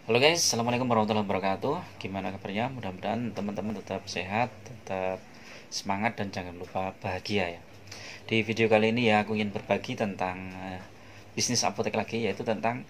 Halo guys, assalamualaikum warahmatullahi wabarakatuh. Gimana kabarnya? Mudah-mudahan teman-teman tetap sehat, tetap semangat dan jangan lupa bahagia ya. Di video kali ini ya aku ingin berbagi tentang bisnis apotek lagi, yaitu tentang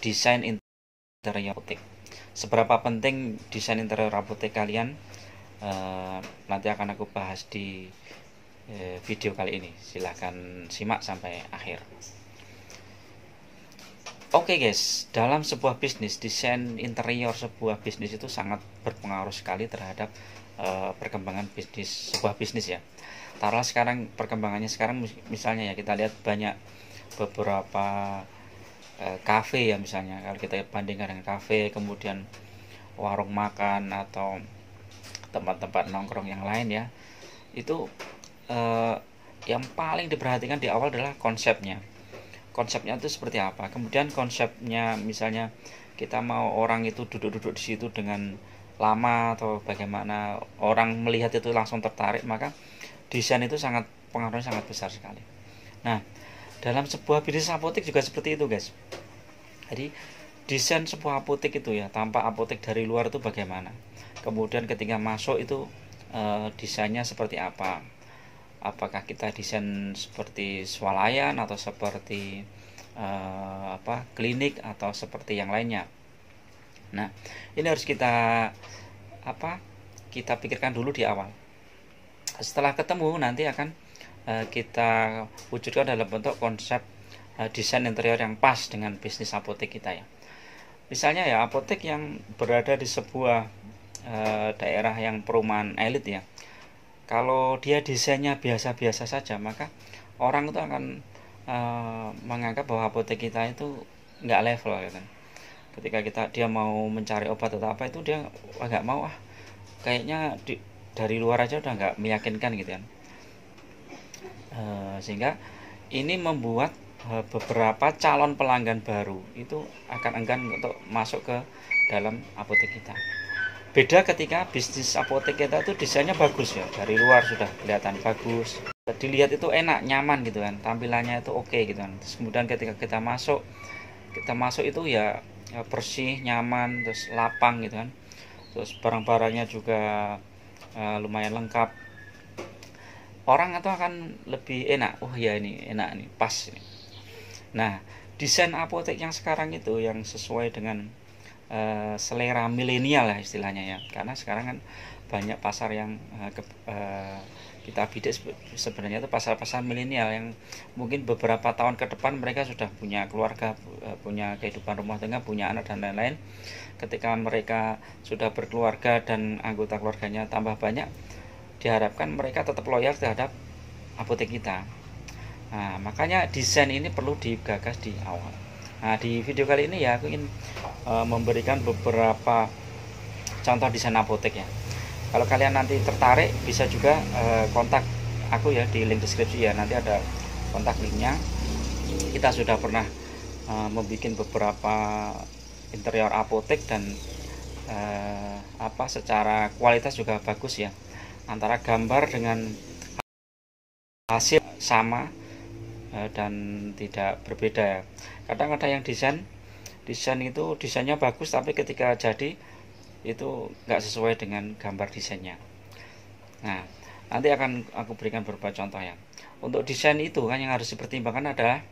desain interior apotek. Seberapa penting desain interior apotek kalian? Nanti akan aku bahas di video kali ini. Silahkan simak sampai akhir. Oke guys, dalam sebuah bisnis, desain interior sebuah bisnis itu sangat berpengaruh sekali terhadap perkembangan sebuah bisnis ya. Taruhlah sekarang perkembangannya sekarang misalnya ya, kita lihat banyak beberapa kafe ya, misalnya kalau kita bandingkan dengan kafe, kemudian warung makan atau tempat-tempat nongkrong yang lain ya, itu yang paling diperhatikan di awal adalah konsepnya itu seperti apa. Kemudian konsepnya, misalnya kita mau orang itu duduk-duduk di situ dengan lama atau bagaimana orang melihat itu langsung tertarik, maka desain itu pengaruhnya sangat besar sekali. Nah, dalam sebuah bisnis apotek juga seperti itu guys. Jadi desain sebuah apotek itu ya, tampak apotek dari luar itu bagaimana, kemudian ketika masuk itu desainnya seperti apa. Apakah kita desain seperti swalayan atau seperti klinik atau seperti yang lainnya. Nah, ini harus kita pikirkan dulu di awal. Setelah ketemu nanti akan kita wujudkan dalam bentuk konsep desain interior yang pas dengan bisnis apotek kita ya. Misalnya ya, apotek yang berada di sebuah daerah yang perumahan elit ya, kalau dia desainnya biasa-biasa saja, maka orang itu akan menganggap bahwa apotek kita itu nggak level gitu. Ketika dia mau mencari obat atau apa, itu dia nggak mau, kayaknya dari luar aja udah nggak meyakinkan gitu kan. Sehingga ini membuat beberapa calon pelanggan baru itu akan enggan untuk masuk ke dalam apotek kita. Beda ketika bisnis apotek kita itu desainnya bagus ya, dari luar sudah kelihatan bagus, dilihat itu enak, nyaman gitu kan, tampilannya itu oke gitu kan. Terus kemudian ketika kita masuk itu ya bersih, nyaman, terus lapang gitu kan. Terus barang-barangnya juga lumayan lengkap. Orang itu akan lebih enak, oh ya ini enak nih, pas ini. Nah, desain apotek yang sekarang itu yang sesuai dengan selera milenial lah istilahnya ya, karena sekarang kan banyak pasar yang kita bidik sebenarnya itu pasar-pasar milenial yang mungkin beberapa tahun ke depan mereka sudah punya keluarga, punya kehidupan rumah tangga, punya anak dan lain-lain. Ketika mereka sudah berkeluarga dan anggota keluarganya tambah banyak, diharapkan mereka tetap loyal terhadap apotek kita. Nah, makanya desain ini perlu digagas di awal. Nah, di video kali ini ya aku ingin memberikan beberapa contoh desain apotek ya. Kalau kalian nanti tertarik, bisa juga kontak aku ya di link deskripsi ya. Nanti ada kontak linknya. Kita sudah pernah membuat beberapa interior apotek dan secara kualitas juga bagus ya. Antara gambar dengan hasil sama dan tidak berbeda ya. Kadang ada yang desain itu desainnya bagus, tapi ketika jadi itu nggak sesuai dengan gambar desainnya. Nah, nanti akan aku berikan beberapa contoh ya. Untuk desain itu kan yang harus dipertimbangkan adalah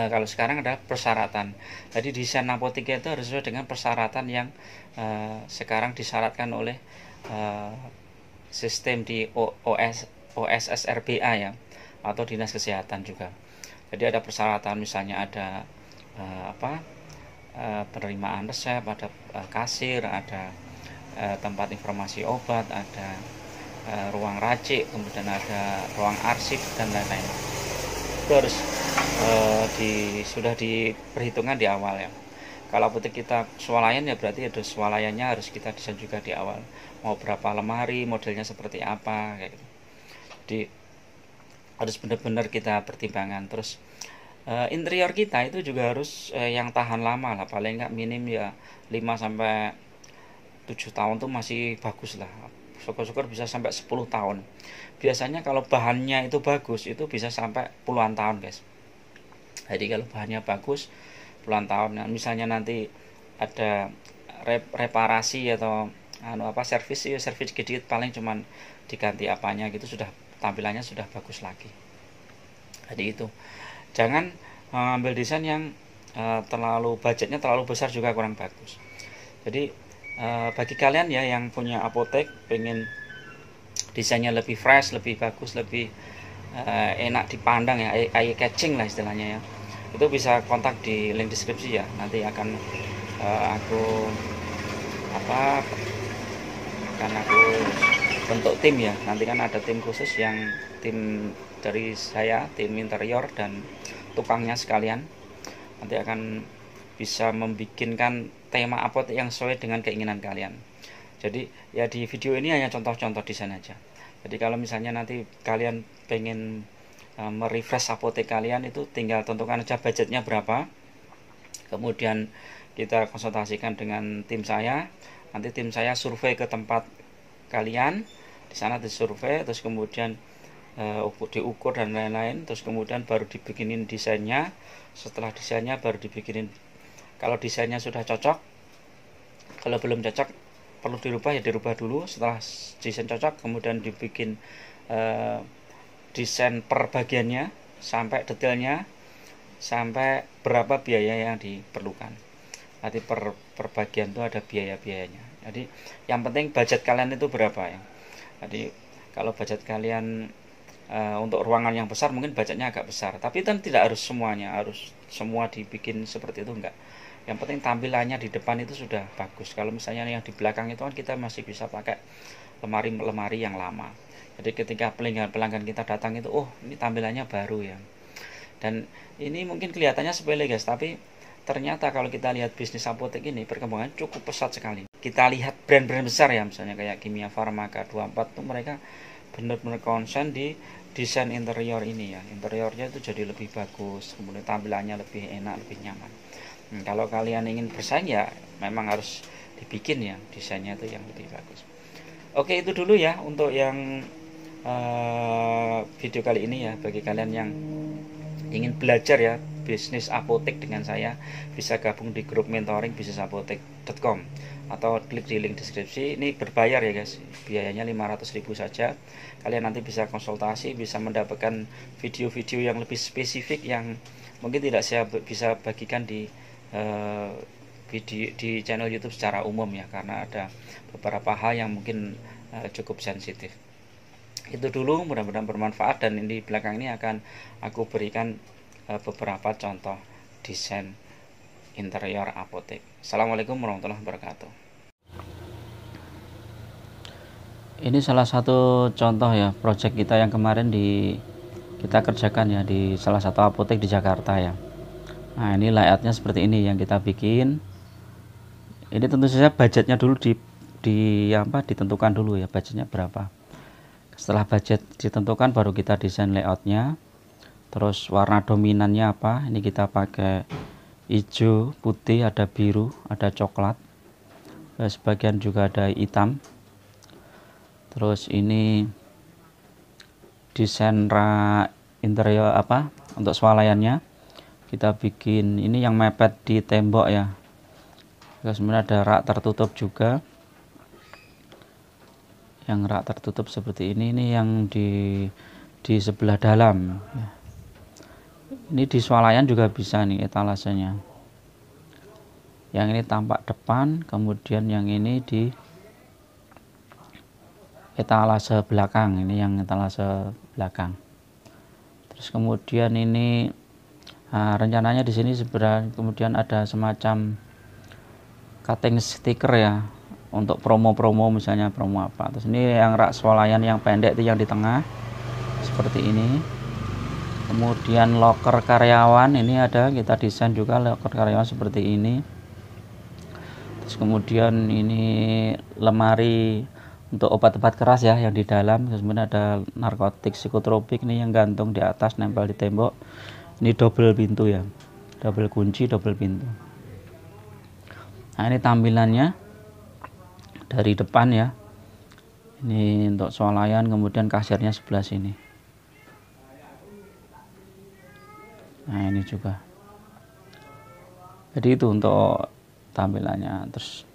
kalau sekarang adalah persyaratan. Jadi desain apotek itu harus sesuai dengan persyaratan yang sekarang disyaratkan oleh sistem di OSSRBA ya, atau Dinas Kesehatan juga. Jadi ada persyaratan, misalnya ada penerimaan resep, ada kasir, ada tempat informasi obat, ada ruang racik, kemudian ada ruang arsip dan lain-lain. Itu harus sudah diperhitungkan di awal ya. Kalau apotek kita swalayan ya berarti ada swalayannya harus kita desain juga di awal. Mau berapa lemari, modelnya seperti apa kayak gitu. Jadi harus benar-benar kita pertimbangkan. Terus interior kita itu juga harus yang tahan lama lah, paling nggak minim ya 5-7 tahun tuh masih bagus lah. Syukur-syukur bisa sampai 10 tahun. Biasanya kalau bahannya itu bagus itu bisa sampai puluhan tahun guys. Jadi kalau bahannya bagus puluhan tahun. Nah, misalnya nanti ada reparasi atau servis sedikit, paling cuman diganti apanya gitu, sudah tampilannya sudah bagus lagi. Jadi itu, jangan ambil desain yang budgetnya terlalu besar, juga kurang bagus. Jadi bagi kalian ya yang punya apotek, pengen desainnya lebih fresh, lebih bagus, lebih enak dipandang ya, eye catching lah istilahnya ya, itu bisa kontak di link deskripsi ya. Nanti akan aku bentuk tim ya. Nanti kan ada tim khusus, yang tim dari saya, tim interior dan tukangnya sekalian, nanti akan bisa membikinkan tema apotek yang sesuai dengan keinginan kalian. Jadi ya di video ini hanya contoh-contoh desain aja. Jadi kalau misalnya nanti kalian pengen merefresh apotek kalian, itu tinggal tentukan aja budgetnya berapa, kemudian kita konsultasikan dengan tim saya. Nanti tim saya survei ke tempat kalian, di sana disurvei, terus kemudian diukur dan lain-lain, terus kemudian baru dibikinin desainnya. Setelah desainnya baru dibikinin, kalau desainnya sudah cocok, kalau belum cocok perlu dirubah ya dirubah dulu. Setelah desain cocok, kemudian dibikin desain per bagiannya sampai detailnya, sampai berapa biaya yang diperlukan. Nanti per bagian itu ada biaya-biayanya. Jadi yang penting budget kalian itu berapa ya. Jadi kalau budget kalian untuk ruangan yang besar, mungkin budgetnya agak besar, tapi kan tidak harus semuanya harus semua dibikin seperti itu, enggak. Yang penting tampilannya di depan itu sudah bagus. Kalau misalnya yang di belakang itu kan kita masih bisa pakai lemari-lemari yang lama. Jadi ketika pelanggan kita datang itu, oh ini tampilannya baru ya. Dan ini mungkin kelihatannya sepele guys, tapi ternyata kalau kita lihat bisnis apotek ini perkembangannya cukup pesat sekali. Kita lihat brand-brand besar ya, misalnya kayak Kimia Farma, K24 tuh, mereka benar-benar konsen di desain interior ini ya. Interiornya itu jadi lebih bagus, kemudian tampilannya lebih enak, lebih nyaman. Kalau kalian ingin bersaing ya memang harus dibikin ya desainnya itu yang lebih bagus. Oke, itu dulu ya untuk yang video kali ini ya. Bagi kalian yang ingin belajar ya bisnis apotek dengan saya, bisa gabung di grup mentoring bisnisapotek.com atau klik di link deskripsi. Ini berbayar ya guys, biayanya 500.000 saja. Kalian nanti bisa konsultasi, bisa mendapatkan video-video yang lebih spesifik yang mungkin tidak saya bisa bagikan di video di channel YouTube secara umum ya, karena ada beberapa hal yang mungkin cukup sensitif. Itu dulu, mudah-mudahan bermanfaat, dan ini di belakang ini akan aku berikan beberapa contoh desain interior apotek. Assalamualaikum warahmatullahi wabarakatuh. Ini salah satu contoh ya project kita yang kemarin kita kerjakan ya di salah satu apotek di Jakarta ya. Nah, ini layoutnya seperti ini yang kita bikin. Ini tentu saja budgetnya dulu ditentukan dulu ya, budgetnya berapa. Setelah budget ditentukan, baru kita desain layoutnya. Terus warna dominannya apa, ini kita pakai hijau, putih, ada biru, ada coklat, sebagian juga ada hitam. Terus ini desain interior untuk swalayannya kita bikin ini yang mepet di tembok ya. Terus kemudian ada rak tertutup juga, yang rak tertutup seperti ini yang di sebelah dalam ya. Ini di swalayan juga bisa nih etalasenya, yang ini tampak depan, kemudian yang ini di etalase belakang, ini yang etalase belakang. Terus kemudian ini rencananya di sini sebenarnya kemudian ada semacam cutting stiker ya, untuk promo-promo, misalnya promo apa. Terus ini yang rak swalayan yang pendek itu yang di tengah seperti ini. Kemudian loker karyawan ini ada, kita desain juga loker karyawan seperti ini. Terus kemudian ini lemari untuk obat-obat keras ya yang di dalam. Terus kemudian ada narkotik psikotropik ini yang gantung di atas, nempel di tembok. Ini double pintu ya, double kunci, double pintu. Nah, ini tampilannya dari depan ya. Ini untuk swalayan, kemudian kasirnya sebelah sini. Nah, ini juga. Jadi itu untuk tampilannya. Terus